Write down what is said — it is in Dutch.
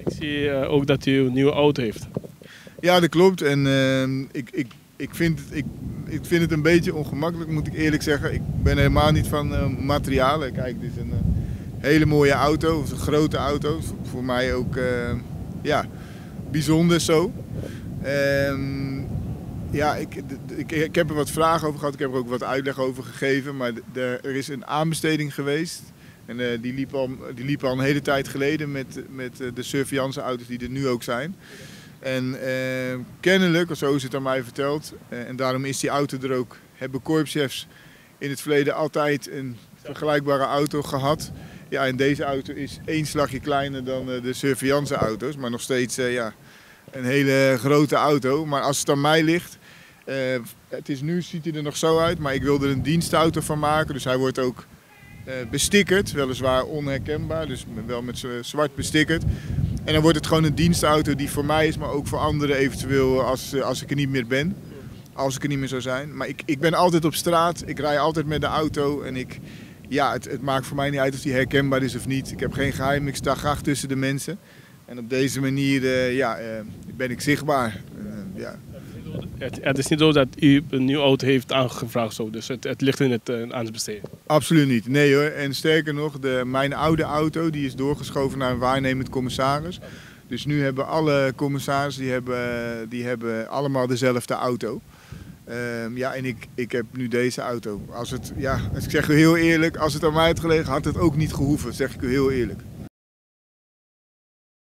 Ik zie ook dat u een nieuwe auto heeft. Ja, dat klopt. En ik vind het een beetje ongemakkelijk, moet ik eerlijk zeggen. Ik ben helemaal niet van materialen. Kijk, dit is een hele mooie auto, een grote auto. Voor mij ook bijzonder zo. Ja, ik heb er wat vragen over gehad, ik heb er ook wat uitleg over gegeven. Maar er is een aanbesteding geweest. En die liep al een hele tijd geleden met de surveillance auto's die er nu ook zijn. En kennelijk, zo is het aan mij verteld, en daarom is die auto er ook, hebben korpschefs in het verleden altijd een vergelijkbare auto gehad. Ja, en deze auto is 1 slagje kleiner dan de surveillance auto's, maar nog steeds een hele grote auto. Maar als het aan mij ligt, nu ziet hij er nog zo uit, maar ik wil er een dienstauto van maken. Dus hij wordt ook bestickerd, weliswaar onherkenbaar, dus wel met zwart bestickerd. En dan wordt het gewoon een dienstauto die voor mij is, maar ook voor anderen eventueel als ik er niet meer ben. Als ik er niet meer zou zijn. Maar ik ben altijd op straat, ik rij altijd met de auto en het maakt voor mij niet uit of die herkenbaar is of niet. Ik heb geen geheim, ik sta graag tussen de mensen. En op deze manier ben ik zichtbaar. Het is niet zo dat u een nieuwe auto heeft aangevraagd, zo, dus het ligt in het aanbesteden. Absoluut niet, nee hoor. En sterker nog, mijn oude auto die is doorgeschoven naar een waarnemend commissaris. Dus nu hebben alle commissarissen die hebben allemaal dezelfde auto. En ik heb nu deze auto. Als ik zeg u heel eerlijk, als het aan mij had gelegen, had het ook niet gehoeven, zeg ik u heel eerlijk.